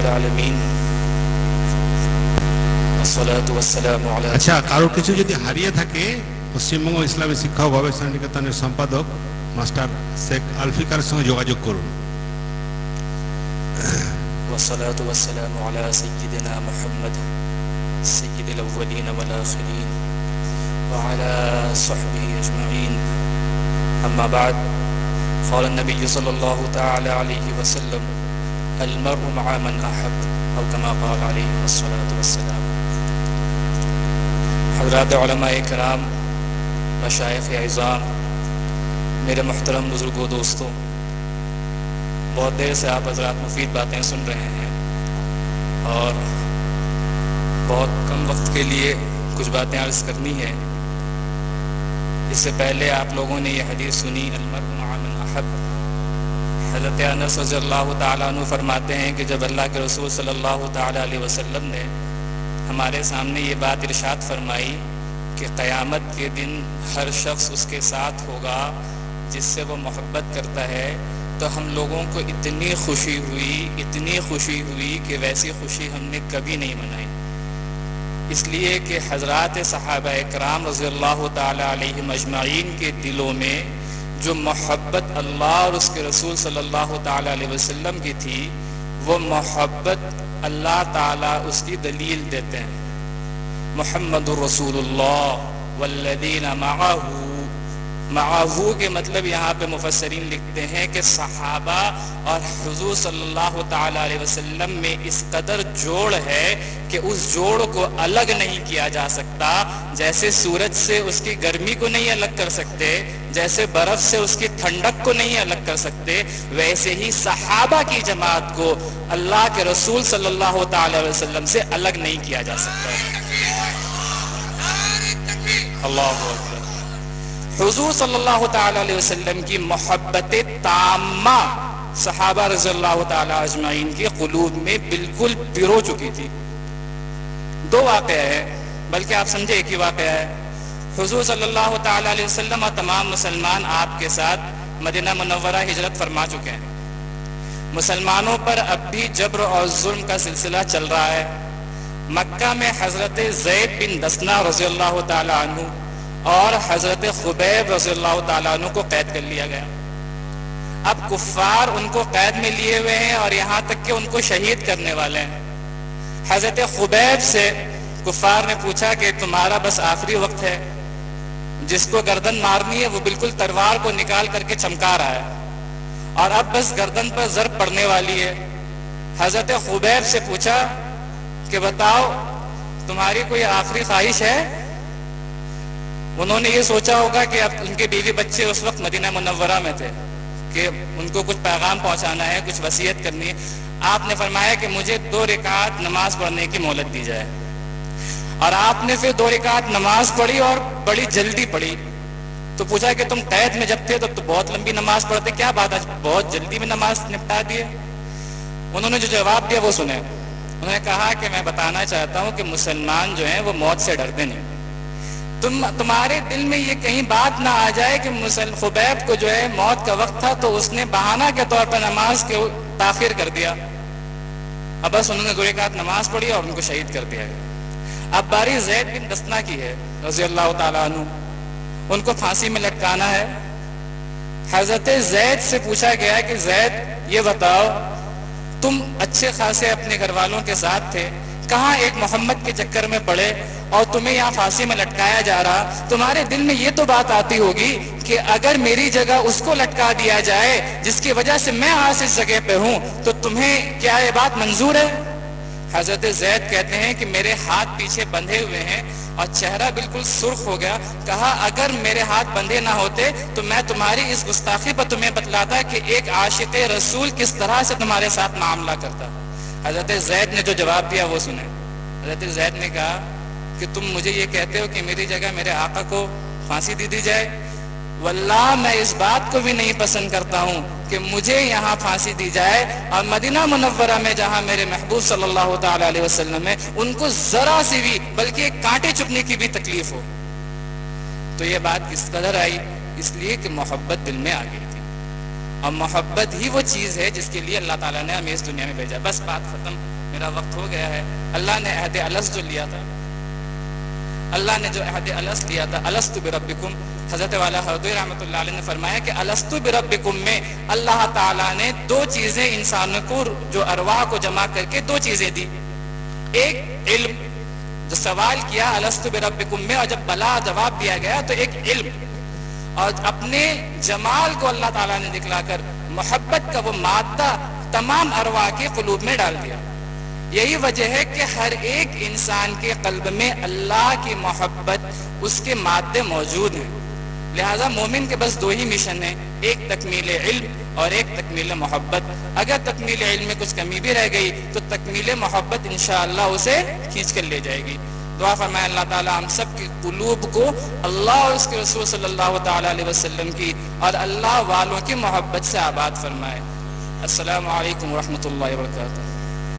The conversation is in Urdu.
العالمين والصلاة والسلام على আচ্ছা, কারো কিছু যদি হারিয়ে থাকে পশ্চিমবঙ্গ ইসলামী শিক্ষা ও গবেষণা নিকেতনের সম্পাদক মাস্টার শেখ আলফিকারের সঙ্গে যোগাযোগ করুন। والصلاة والسلام على سيدنا محمد سيد الأولين والآخرين وعلى صحبه أجمعين. أما بعد، قال النبي صلى الله تعالى عليه وسلم: المرء مع من أحب، أو كما قال عليه الصلاة والسلام. حضرات علماء کرام، مشائخ اعظام، میرے محترم بزرگوں، دوستوں، بہت دیر سے آپ حضرات مفید باتیں سن رہے ہیں اور بہت کم وقت کے لیے کچھ باتیں عرض کرنی ہے۔ اس سے پہلے آپ لوگوں نے یہ حدیث سنی، المرء مع من احب۔ حضرت انس رضی اللہ تعالیٰ عنہ فرماتے ہیں کہ جب اللہ کے رسول صلی اللہ تعالیٰ علیہ وسلم نے ہمارے سامنے یہ بات ارشاد فرمائی کہ قیامت کے دن ہر شخص اس کے ساتھ ہوگا جس سے وہ محبت کرتا ہے، تو ہم لوگوں کو اتنی خوشی ہوئی کہ ویسی خوشی ہم نے کبھی نہیں منائی، اس لیے کہ حضرات صحابہ اکرام رضی اللہ تعالیٰ علیہم اجمعین کے دلوں میں جو محبت اللہ اور اس کے رسول صلی اللہ تعالیٰ علیہ وسلم کی تھی، وہ محبت اللہ تعالیٰ اس کی دلیل دیتے ہیں۔ محمد الرسول اللہ والذین معاہو کے مطلب یہاں پہ مفسرین لکھتے ہیں کہ صحابہ اور حضور صلی اللہ تعالیٰ علیہ وسلم میں اس قدر جوڑ ہے کہ اس جوڑ کو الگ نہیں کیا جا سکتا۔ جیسے سورج سے اس کی گرمی کو نہیں الگ کر سکتے، جیسے برف سے اس کی ٹھنڈک کو نہیں الگ کر سکتے، ویسے ہی صحابہ کی جماعت کو اللہ کے رسول صلی اللہ تعالیٰ علیہ وسلم سے الگ نہیں کیا جا سکتا۔ اللہ اکبر۔ حضور صلی اللہ تعالیٰ علیہ وسلم کی محبت تامہ صحابہ رضی اللہ تعالیٰ اجمعین کے قلوب میں بالکل پرو چکی تھی۔ دو واقعہ ہے، بلکہ آپ سمجھے ایک ہی واقعہ ہے۔ حضور صلی اللہ تعالیٰ علیہ وسلم اور تمام مسلمان آپ کے ساتھ مدینہ منورہ ہجرت فرما چکے ہیں۔ مسلمانوں پر اب بھی جبر اور ظلم کا سلسلہ چل رہا ہے۔ مکہ میں حضرت زید بن دسنہ رضی اللہ تعالیٰ عنہ اور حضرت خبیب رضی اللہ تعالیٰ عنہ کو قید کر لیا گیا۔ اب کفار ان کو قید میں لیے ہوئے ہیں اور یہاں تک کہ ان کو شہید کرنے والے ہیں۔ حضرت خبیب سے کفار نے پوچھا کہ تمہارا بس آخری وقت ہے، جس کو گردن مارنی ہے وہ بالکل تلوار کو نکال کر کے چمکا رہا ہے اور اب بس گردن پر ضرب پڑنے والی ہے۔ حضرت خبیب سے پوچھا کہ بتاؤ تمہاری کوئی آخری خواہش ہے؟ انہوں نے یہ سوچا ہوگا کہ اب ان کے بیوی بچے اس وقت مدینہ منورہ میں تھے کہ ان کو کچھ پیغام پہنچانا ہے، کچھ وصیت کرنی ہے۔ آپ نے فرمایا کہ مجھے 2 رکعت نماز پڑھنے کی مہلت دی جائے، اور آپ نے پھر 2 رکعت نماز پڑھی اور بڑی جلدی پڑھی۔ تو پوچھا کہ تم قید میں جب تھے تو بہت لمبی نماز پڑھتے، کیا بات ہے بہت جلدی میں نماز نپٹا دیے؟ انہوں نے جو جواب دیا وہ سنیں۔ انہوں نے کہا کہ میں بتانا چاہتا ہوں کہ مسلمان جو ہیں وہ موت سے ڈرتے نہیں۔ تمہارے دل میں یہ کہیں بات نہ آ جائے کہ خبیب کو جو ہے موت کا وقت تھا تو اس نے بہانہ کے طور پر نماز کے تاخیر کر دیا۔ اب بس انہوں نے 2 رکعت نماز پڑھی اور ان کو شہید کر دیا گیا۔ اب باری زید بن دسنہ کی ہے رضی اللہ تعالیٰ عنہ، ان کو پھانسی میں لٹکانا ہے۔ حضرت زید سے پوچھا گیا کہ زید یہ بتاؤ، تم اچھے خاصے اپنے گھر والوں کے ساتھ تھے، کہاں ایک محمد کے چکر میں پڑے اور تمہیں یہاں پھانسی میں لٹکایا جا رہا، تمہارے دل میں یہ تو بات آتی ہوگی کہ اگر میری جگہ اس کو لٹکا دیا جائے جس کی وجہ سے میں آج اس جگہ پہ ہوں، تو تمہیں کیا یہ بات منظور ہے؟ حضرت زید کہتے ہیں کہ میرے ہاتھ پیچھے بندھے ہوئے ہیں اور چہرہ بالکل سرخ ہو گیا۔ کہا اگر میرے ہاتھ بندھے نہ ہوتے تو میں تمہاری اس گستاخی پر تمہیں بتلاتا کہ ایک عاشق رسول کس طرح سے تمہارے ساتھ معاملہ کرتا۔ حضرت زید نے جو جواب دیا وہ سنیں۔ حضرت زید نے کہا کہ تم مجھے یہ کہتے ہو کہ میری جگہ میرے آقا کو پھانسی دی جائے؟ واللہ میں اس بات کو بھی نہیں پسند کرتا ہوں کہ مجھے یہاں پھانسی دی جائے اور مدینہ منورہ میں جہاں میرے محبوب صلی اللہ تعالیٰ علیہ وسلم ہے ان کو ذرا سی بھی بلکہ کانٹے چبھنے کی بھی تکلیف ہو۔ تو یہ بات کس قدر آئی؟ اس لیے کہ محبت دل میں آ گئی تھی۔ اور محبت ہی وہ چیز ہے جس کے لیے اللہ تعالیٰ نے ہمیں اس دنیا میں بھیجا. بس بات ختم، میرا وقت ہو گیا ہے. اللہ نے عہد الست جو لیا تھا، اللہ نے جو عہد الست لیا تھا، الست بربکم، حضرت والا حردوی رحمۃ اللہ علیہ نے فرمایا کہ الست بربکم میں اللہ تعالیٰ نے دو چیزیں انسانوں کو، جو ارواح کو جمع کر کے دو چیزیں دی. ایک علم، جو سوال کیا الست بربکم میں، اور جب بلا جواب دیا گیا تو ایک علم، اور اپنے جمال کو اللہ تعالیٰ نے دکھلا کر محبت کا وہ مادہ تمام ارواح کے قلوب میں ڈال دیا. یہی وجہ ہے کہ ہر ایک انسان کے قلب میں اللہ کی محبت، اس کے مادے موجود ہیں. لہذا مومن کے بس دو ہی مشن ہیں، ایک تکمیل علم اور ایک تکمیل محبت. اگر تکمیل علم میں کچھ کمی بھی رہ گئی تو تکمیل محبت انشاءاللہ اسے کھینچ کر لے جائے گی. دعا فرمائے اللہ تعالیٰ ہم سب کے قلوب کو اللہ اور اس کے رسول صلی اللہ تعالیٰ علیہ وسلم کی اور اللہ والوں کی محبت سے آباد فرمائے. السلام علیکم ورحمۃ اللہ وبرکاتہ.